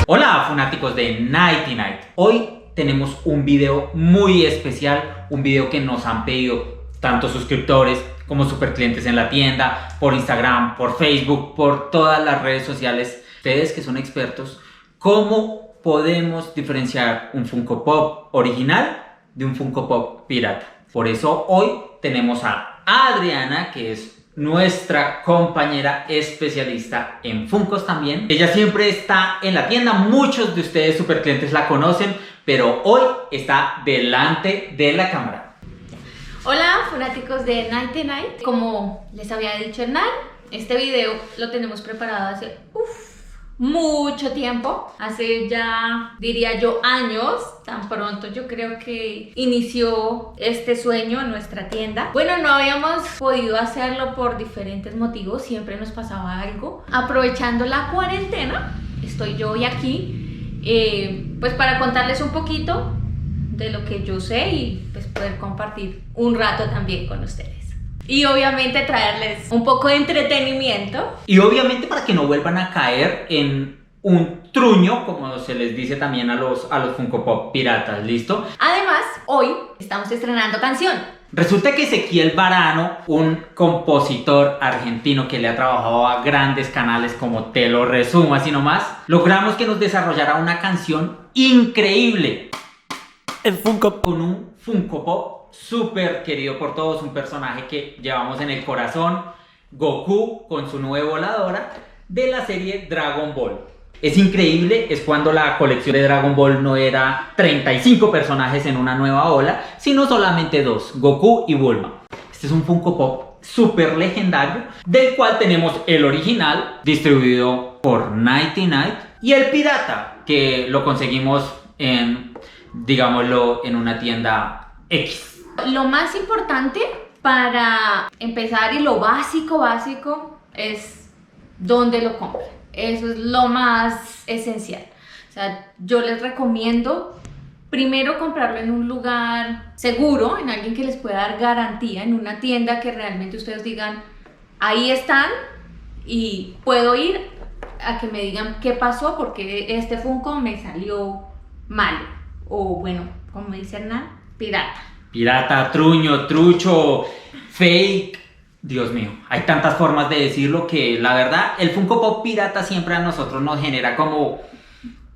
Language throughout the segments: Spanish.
Hola fanáticos de Nighty Night. Hoy tenemos un video muy especial, un video que nos han pedido tanto suscriptores como super clientes en la tienda, por Instagram, por Facebook, por todas las redes sociales. Ustedes que son expertos, ¿cómo podemos diferenciar un Funko Pop original de un Funko Pop pirata? Por eso hoy tenemos a Adriana, que es nuestra compañera especialista en Funkos también. Ella siempre está en la tienda, muchos de ustedes super clientes la conocen, pero hoy está delante de la cámara. Hola fanáticos de Nighty Night. Como les había dicho Hernán, este video lo tenemos preparado hace mucho tiempo, hace ya diría yo años. Tan pronto yo creo que inició este sueño en nuestra tienda. Bueno, no habíamos podido hacerlo por diferentes motivos, siempre nos pasaba algo. Aprovechando la cuarentena, estoy yo hoy aquí pues para contarles un poquito de lo que yo sé y pues poder compartir un rato también con ustedes. Y obviamente traerles un poco de entretenimiento. Y obviamente para que no vuelvan a caer en un truño, como se les dice también a los Funko Pop piratas, ¿listo? Además, hoy estamos estrenando canción. Resulta que Ezequiel Varano, un compositor argentino que le ha trabajado a grandes canales como Te lo resumo así nomás, logramos que nos desarrollara una canción increíble. El Funko con un Funko Pop súper querido por todos, un personaje que llevamos en el corazón, Goku con su nube voladora de la serie Dragon Ball. Es increíble, es cuando la colección de Dragon Ball no era 35 personajes en una nueva ola, sino solamente dos, Goku y Bulma. Este es un Funko Pop súper legendario, del cual tenemos el original, distribuido por Nighty Night, y el pirata, que lo conseguimos en, digámoslo, en una tienda X. Lo más importante para empezar y lo básico es dónde lo compran. Eso es lo más esencial. O sea, yo les recomiendo primero comprarlo en un lugar seguro, en alguien que les pueda dar garantía, en una tienda que realmente ustedes digan, ahí están y puedo ir a que me digan qué pasó porque este Funko me salió malo. O bueno, como dice Hernán, pirata. Pirata, truño, trucho, fake. Dios mío, hay tantas formas de decirlo que la verdad el Funko Pop pirata siempre a nosotros nos genera como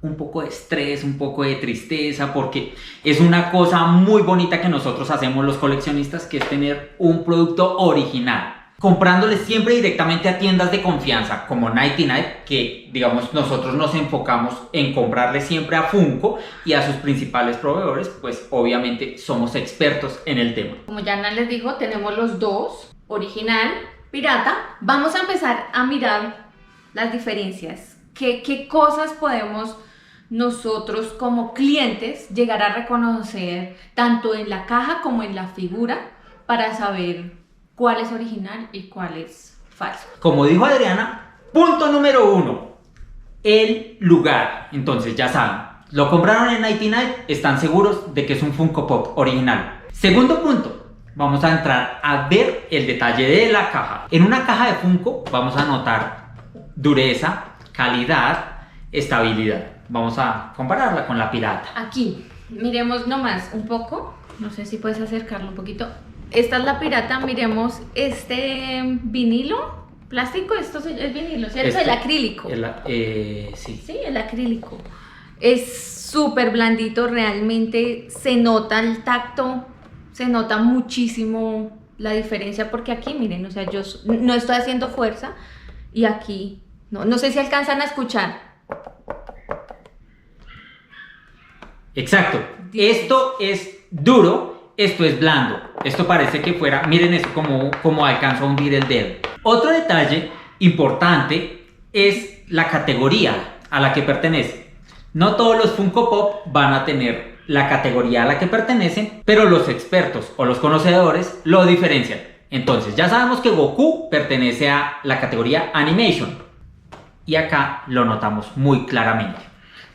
un poco de estrés, un poco de tristeza, porque es una cosa muy bonita que nosotros hacemos los coleccionistas, que es tener un producto original. Comprándoles siempre directamente a tiendas de confianza como Nighty Night, que digamos nosotros nos enfocamos en comprarle siempre a Funko y a sus principales proveedores, pues obviamente somos expertos en el tema. Como ya Hernán les dijo, tenemos los dos, original, pirata. Vamos a empezar a mirar las diferencias. ¿Qué cosas podemos nosotros como clientes llegar a reconocer tanto en la caja como en la figura para saber cuál es original y cuál es falso? Como dijo Adriana, punto número 1, el lugar. Entonces ya saben, lo compraron en Nighty Night, están seguros de que es un Funko Pop original. Segundo punto, vamos a entrar a ver el detalle de la caja. En una caja de Funko vamos a notar dureza, calidad, estabilidad. Vamos a compararla con la pirata. Aquí, miremos nomás un poco. No sé si puedes acercarlo un poquito. Esta es la pirata, miremos este vinilo, plástico, esto es vinilo, ¿cierto? El acrílico. Sí. Sí, el acrílico. Es súper blandito, realmente se nota el tacto, se nota muchísimo la diferencia porque aquí, miren, o sea, yo no estoy haciendo fuerza y aquí, no sé si alcanzan a escuchar. Exacto, esto es duro. Esto es blando, esto parece que fuera, miren eso como alcanzó a hundir el dedo. Otro detalle importante es la categoría a la que pertenece. No todos los Funko Pop van a tener la categoría a la que pertenecen, pero los expertos o los conocedores lo diferencian. Entonces ya sabemos que Goku pertenece a la categoría Animation y acá lo notamos muy claramente.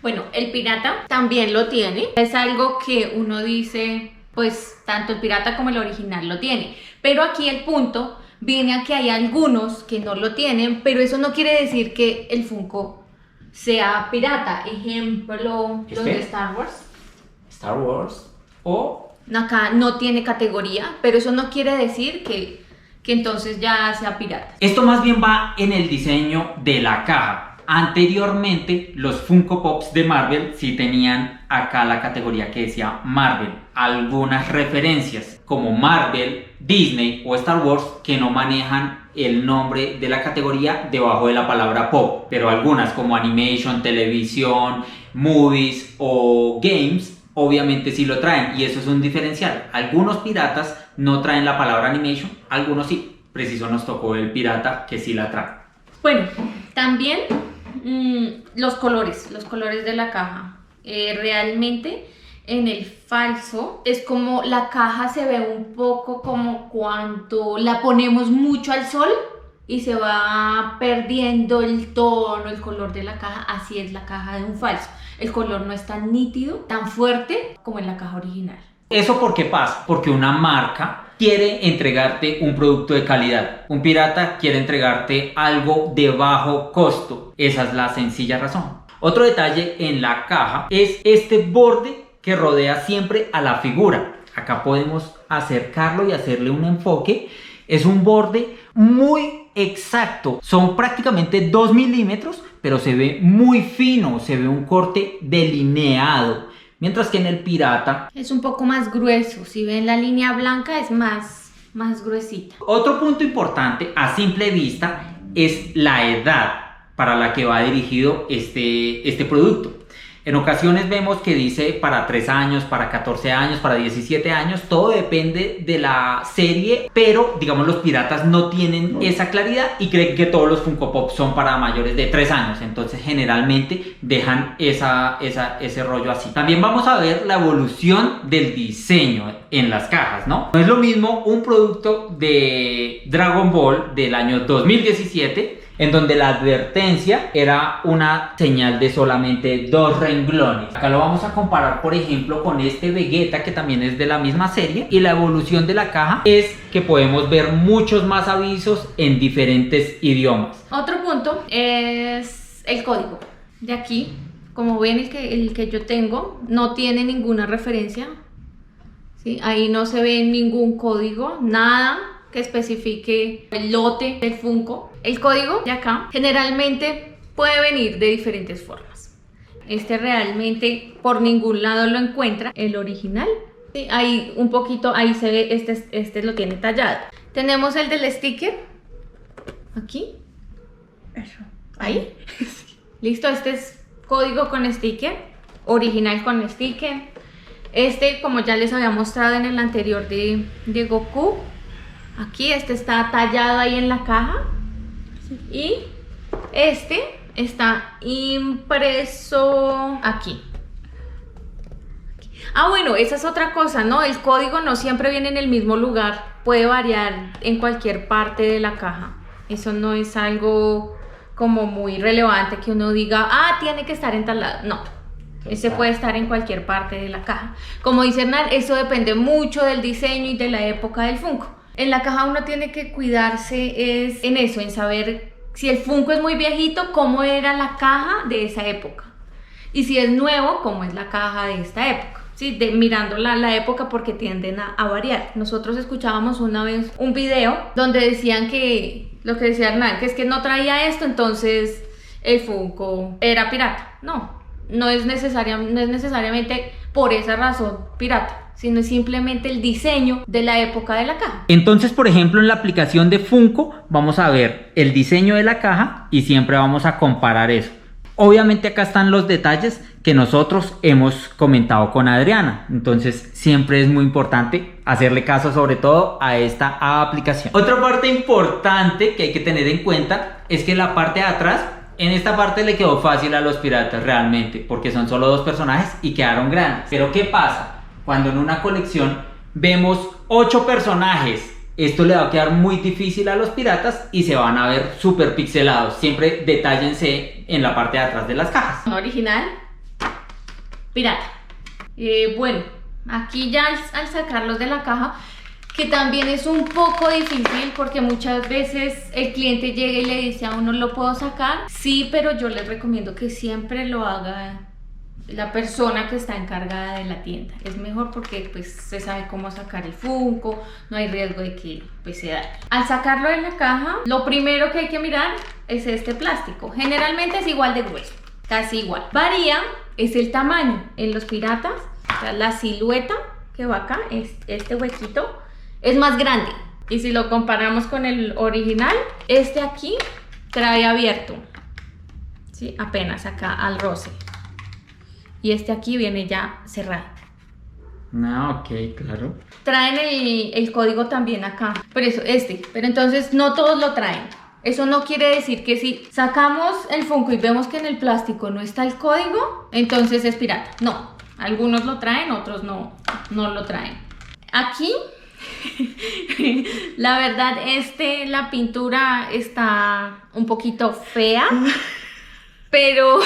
Bueno, el pirata también lo tiene, es algo que uno dice, pues tanto el pirata como el original lo tiene, pero aquí el punto viene a que hay algunos que no lo tienen, pero eso no quiere decir que el Funko sea pirata. Ejemplo, los de Star Wars. Star Wars o... Acá no tiene categoría, pero eso no quiere decir que entonces ya sea pirata. Esto más bien va en el diseño de la caja. Anteriormente los Funko Pops de Marvel sí tenían acá la categoría que decía Marvel. Algunas referencias como Marvel, Disney o Star Wars que no manejan el nombre de la categoría debajo de la palabra pop. Pero algunas como Animation, Televisión, Movies o Games obviamente sí lo traen y eso es un diferencial. Algunos piratas no traen la palabra Animation, algunos sí. Preciso nos tocó el pirata que sí la trae. Bueno, también los colores de la caja. Realmente en el falso es como la caja se ve un poco como cuando la ponemos mucho al sol y se va perdiendo el tono, el color de la caja. Así es la caja de un falso. El color no es tan nítido, tan fuerte como en la caja original. ¿Eso por qué pasa? Porque una marca quiere entregarte un producto de calidad. Un pirata quiere entregarte algo de bajo costo. Esa es la sencilla razón. Otro detalle en la caja es este borde que rodea siempre a la figura. Acá podemos acercarlo y hacerle un enfoque. Es un borde muy exacto. Son prácticamente 2 milímetros, pero se ve muy fino. Se ve un corte delineado. Mientras que en el pirata es un poco más grueso. Si ven la línea blanca es más gruesita. Otro punto importante a simple vista es la edad para la que va dirigido este producto. En ocasiones vemos que dice para 3 años, para 14 años, para 17 años, todo depende de la serie, pero digamos los piratas no tienen esa claridad y creen que todos los Funko Pop son para mayores de 3 años, entonces generalmente dejan ese rollo así. También vamos a ver la evolución del diseño en las cajas, ¿no? No es lo mismo un producto de Dragon Ball del año 2017, en donde la advertencia era una señal de solamente 2 renglones. Acá lo vamos a comparar, por ejemplo, con este Vegeta, que también es de la misma serie, y la evolución de la caja es que podemos ver muchos más avisos en diferentes idiomas. Otro punto es el código. De aquí, como ven, el que yo tengo no tiene ninguna referencia, ¿sí? Ahí no se ve ningún código, nada que especifique el lote del Funko. El código de acá generalmente puede venir de diferentes formas. Este realmente por ningún lado lo encuentra. El original, ¿sí? Ahí un poquito, ahí se ve, este lo tiene tallado. Tenemos el del sticker, aquí, ahí. Listo, este es código con sticker, original con sticker. Este, como ya les había mostrado en el anterior de Goku, aquí este está tallado ahí en la caja. Y este está impreso aquí. Ah, bueno, esa es otra cosa, ¿no? El código no siempre viene en el mismo lugar, puede variar en cualquier parte de la caja. Eso no es algo como muy relevante que uno diga, ah, tiene que estar en tal lado. No, ese puede estar en cualquier parte de la caja. Como dice Hernán, eso depende mucho del diseño y de la época del Funko. En la caja uno tiene que cuidarse es en eso, en saber si el Funko es muy viejito, cómo era la caja de esa época. Y si es nuevo, cómo es la caja de esta época. ¿Sí? Mirando la época, porque tienden a variar. Nosotros escuchábamos una vez un video donde decían que, lo que decía Hernán, que es que no traía esto, entonces el Funko era pirata. No es necesariamente por esa razón pirata, sino es simplemente el diseño de la época de la caja. Entonces, por ejemplo, en la aplicación de Funko vamos a ver el diseño de la caja y siempre vamos a comparar eso. Obviamente acá están los detalles que nosotros hemos comentado con Adriana, entonces siempre es muy importante hacerle caso sobre todo a esta aplicación. Otra parte importante que hay que tener en cuenta es que la parte de atrás, en esta parte le quedó fácil a los piratas realmente, porque son solo 2 personajes y quedaron grandes. Pero ¿qué pasa? Cuando en una colección vemos 8 personajes, esto le va a quedar muy difícil a los piratas y se van a ver súper pixelados. Siempre detállense en la parte de atrás de las cajas. Original, pirata. Bueno, aquí ya al sacarlos de la caja, que también es un poco difícil porque muchas veces el cliente llega y le dice a uno, ¿lo puedo sacar? Sí, pero yo les recomiendo que siempre lo haga la persona que está encargada de la tienda. Es mejor porque pues se sabe cómo sacar el Funko, no hay riesgo de que pues se dañe. Al sacarlo de la caja, lo primero que hay que mirar es este plástico. Generalmente es igual de grueso, casi igual. Varía es el tamaño. En los piratas, o sea, la silueta que va acá, este huequito, es más grande. Y si lo comparamos con el original, este aquí trae abierto, ¿sí? Apenas acá al roce. Y este aquí viene ya cerrado. Ah, ok, claro. Traen el código también acá. Por eso, pero entonces no todos lo traen. Eso no quiere decir que si sacamos el Funko y vemos que en el plástico no está el código, entonces es pirata. No, algunos lo traen, otros no lo traen. Aquí, la verdad, la pintura está un poquito fea, pero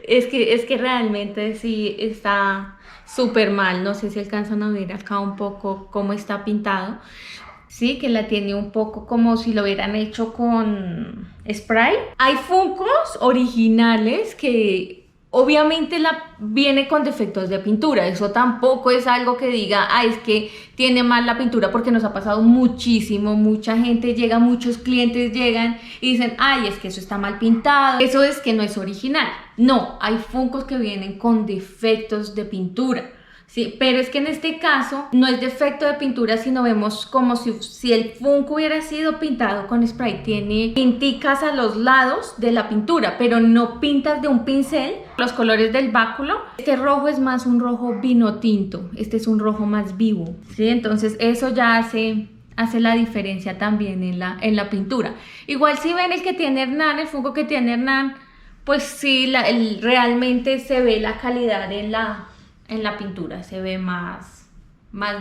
es que realmente sí está súper mal. No sé si alcanzan a ver acá un poco cómo está pintado. Sí, que la tiene un poco como si lo hubieran hecho con spray. Hay Funkos originales que obviamente viene con defectos de pintura. Eso tampoco es algo que diga, es que tiene mal la pintura, porque nos ha pasado muchísimo. Mucha gente llega, muchos clientes llegan y dicen, es que eso está mal pintado. Eso es que no es original. No, hay Funkos que vienen con defectos de pintura. Sí, pero es que en este caso no es defecto de pintura, sino vemos como si el Funko hubiera sido pintado con spray. Tiene pinticas a los lados de la pintura, pero no pintas de un pincel. Los colores del báculo, este rojo es más un rojo vino tinto, este es un rojo más vivo, ¿sí? Entonces eso ya hace la diferencia también en la pintura. Igual si ven el que tiene Hernán, el Funko que tiene Hernán, pues sí, realmente se ve la calidad en la pintura, se ve más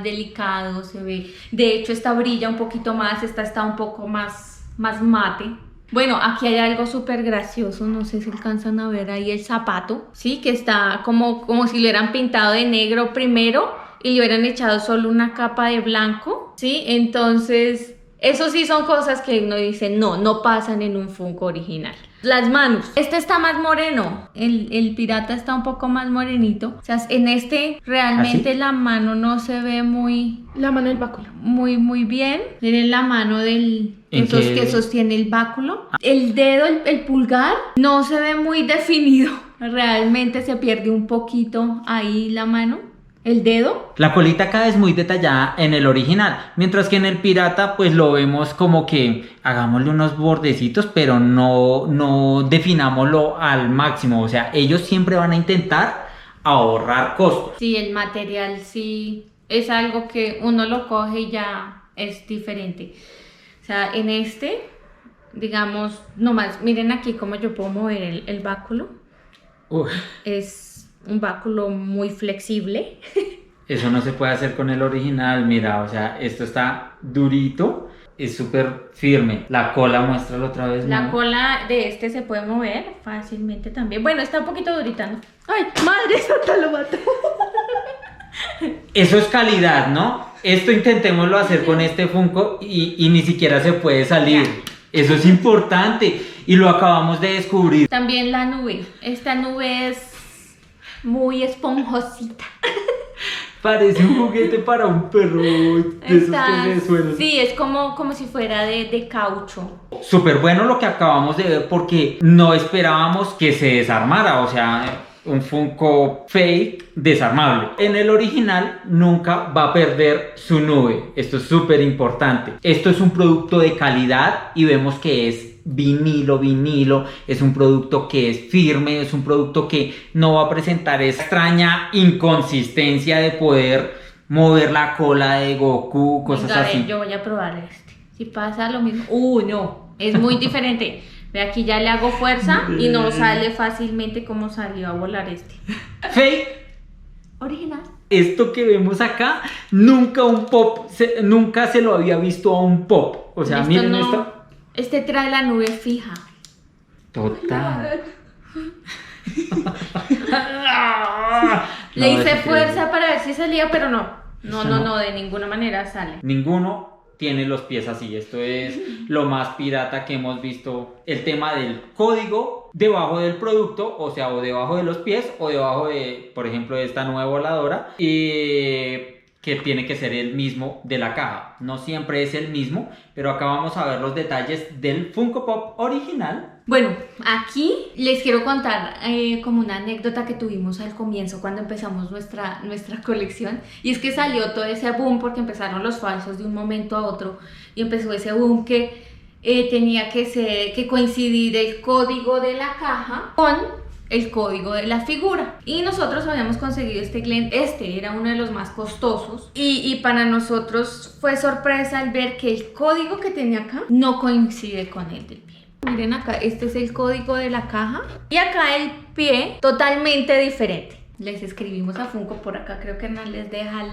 delicado, se ve, de hecho esta brilla un poquito más, esta está un poco más mate. Bueno, aquí hay algo súper gracioso, no sé si alcanzan a ver ahí el zapato, sí, que está como si lo hubieran pintado de negro primero y le hubieran echado solo una capa de blanco, sí, entonces eso sí son cosas que uno dice, no pasan en un Funko original. Las manos, este está más moreno, el pirata está un poco más morenito, o sea, en este realmente ¿Así? la mano no se ve muy... La mano del báculo. Muy bien. Miren la mano que sostiene el báculo. El dedo, el pulgar, no se ve muy definido, realmente se pierde un poquito ahí la mano. El dedo. La colita acá es muy detallada en el original, mientras que en el pirata pues lo vemos como que hagámosle unos bordecitos, pero no definámoslo al máximo. O sea, ellos siempre van a intentar ahorrar costos. Sí, el material sí es algo que uno lo coge y ya es diferente. O sea, en digamos, nomás miren aquí cómo yo puedo mover el báculo. Es un báculo muy flexible. Eso no se puede hacer con el original, mira, o sea, esto está durito, es súper firme. La cola, muéstralo otra vez. La ¿no? cola de se puede mover fácilmente también. Bueno, está un poquito durita, ¿no? ¡Ay, madre santa, lo mató! Eso es calidad, ¿no? Esto intentémoslo hacer con este Funko y ni siquiera se puede salir. Eso es importante y lo acabamos de descubrir. También la nube. Esta nube es muy esponjosita. Parece un juguete para un perro de esos que se suenan. Sí, es como si fuera de caucho. Súper bueno lo que acabamos de ver porque no esperábamos que se desarmara, o sea, un Funko fake desarmable. En el original nunca va a perder su nube, esto es súper importante. Esto es un producto de calidad y vemos que es vinilo, es un producto que es firme, es un producto que no va a presentar esa extraña inconsistencia de poder mover la cola de Goku, cosas Venga, así. Yo voy a probar si pasa lo mismo. No, es muy diferente. Ve, aquí ya le hago fuerza y no sale fácilmente como salió a volar Fake. Original. Esto que vemos acá, nunca se lo había visto a un pop. O sea, miren esto. Este trae la nube fija. Total. Le hice fuerza para ver si salía, pero no. No, de ninguna manera sale. Ninguno tiene los pies así. Esto es lo más pirata que hemos visto. El tema del código debajo del producto, o sea, o debajo de los pies, o debajo de, por ejemplo, de esta nueva voladora, que tiene que ser el mismo de la caja. No siempre es el mismo, pero acá vamos a ver los detalles del Funko Pop original. Bueno, aquí les quiero contar como una anécdota que tuvimos al comienzo cuando empezamos nuestra colección, y es que salió todo ese boom porque empezaron los falsos de un momento a otro y empezó ese boom que tenía que coincidir el código de la caja con el código de la figura, y nosotros habíamos conseguido este era uno de los más costosos, y para nosotros fue sorpresa al ver que el código que tenía acá no coincide con el del pie. Miren acá, este es el código de la caja y acá el pie totalmente diferente. Les escribimos a Funko por acá, creo que Hernán les deja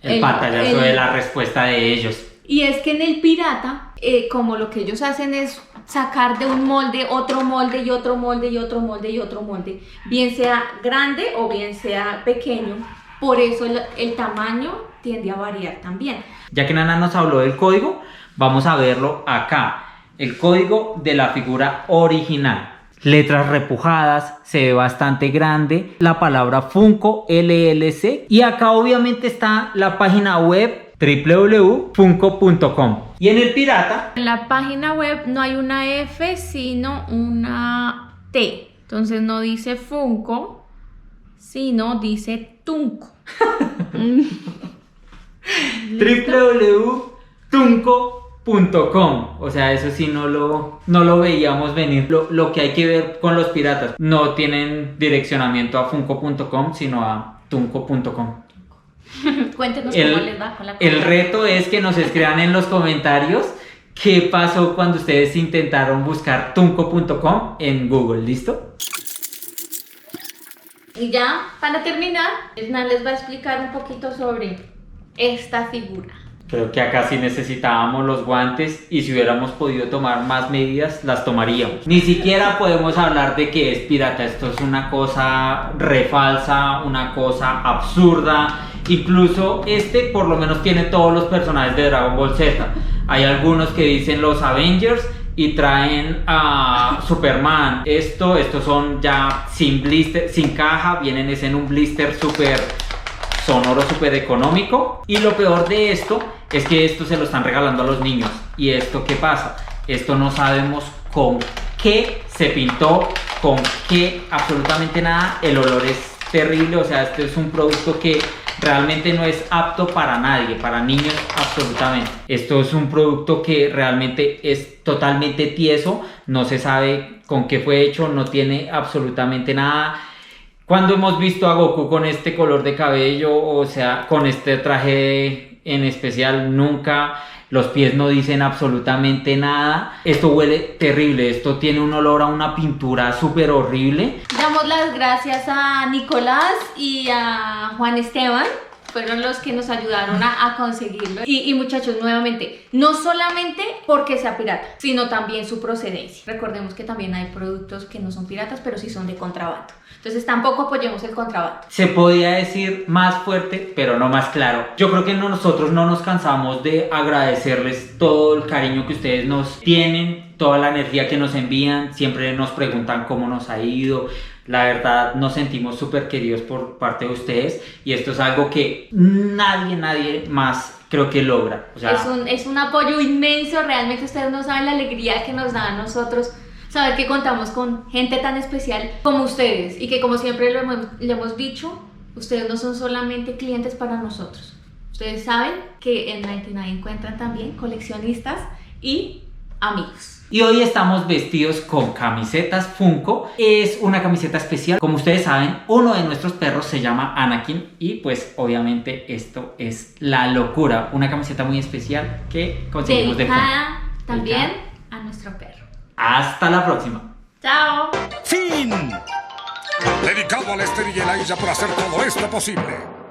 el pantallazo de la respuesta de ellos. Y es que en el pirata, como lo que ellos hacen es sacar de un molde otro molde y otro molde y otro molde y otro molde, bien sea grande o bien sea pequeño, por eso el tamaño tiende a variar también. Ya que Nana nos habló del código, vamos a verlo acá. El código de la figura original. Letras repujadas, se ve bastante grande. La palabra Funko LLC. Y acá obviamente está la página web www.funko.com. Y en el pirata, en la página web no hay una F sino una T. Entonces no dice Funko, sino dice Tunco. www.tunco.com. O sea, eso sí no lo veíamos venir. Lo que hay que ver con los piratas, no tienen direccionamiento a funko.com, sino a tunco.com. Cuéntenos cómo les va con la El reto es que nos escriban en los comentarios qué pasó cuando ustedes intentaron buscar tunco.com en Google. ¿Listo? Y ya, para terminar, Hernán les va a explicar un poquito sobre esta figura. Creo que acá sí necesitábamos los guantes, y si hubiéramos podido tomar más medidas, las tomaríamos. Ni siquiera podemos hablar de que es pirata. Esto es una cosa refalsa, una cosa absurda. Incluso por lo menos tiene todos los personajes de Dragon Ball Z. Hay algunos que dicen los Avengers y traen a Superman. Estos son ya sin blister, sin caja, vienen en un blister súper sonoro, súper económico. Y lo peor de esto es que esto se lo están regalando a los niños. ¿Y esto qué pasa? Esto no sabemos con qué se pintó, con qué, absolutamente nada. El olor es terrible, o sea, este es un producto que realmente no es apto para nadie, para niños absolutamente. Esto es un producto que realmente es totalmente tieso, no se sabe con qué fue hecho, no tiene absolutamente nada. Cuando hemos visto a Goku con este color de cabello, o sea, con este traje en especial, nunca. Los pies no dicen absolutamente nada. Esto huele terrible. Esto tiene un olor a una pintura súper horrible. Damos las gracias a Nicolás y a Juan Esteban. Fueron los que nos ayudaron a conseguirlo. Y muchachos, nuevamente, no solamente porque sea pirata, sino también su procedencia. Recordemos que también hay productos que no son piratas, pero sí son de contrabando. Entonces tampoco apoyemos el contrabando. Se podía decir más fuerte, pero no más claro. Yo creo que nosotros no nos cansamos de agradecerles todo el cariño que ustedes nos tienen, toda la energía que nos envían. Siempre nos preguntan cómo nos ha ido. La verdad, nos sentimos súper queridos por parte de ustedes, y esto es algo que nadie más creo que logra. O sea, es un apoyo inmenso. Realmente ustedes no saben la alegría que nos da a nosotros saber que contamos con gente tan especial como ustedes, y que, como siempre le hemos dicho, ustedes no son solamente clientes para nosotros. Ustedes saben que en 99 encuentran también coleccionistas y amigos. Y hoy estamos vestidos con camisetas Funko. Es una camiseta especial. Como ustedes saben, uno de nuestros perros se llama Anakin, y pues obviamente esto es la locura. Una camiseta muy especial que conseguimos de Funko. También a nuestro perro. Hasta la próxima. ¡Chao! ¡Fin! Dedicado a Lester y Elijah por hacer todo esto posible.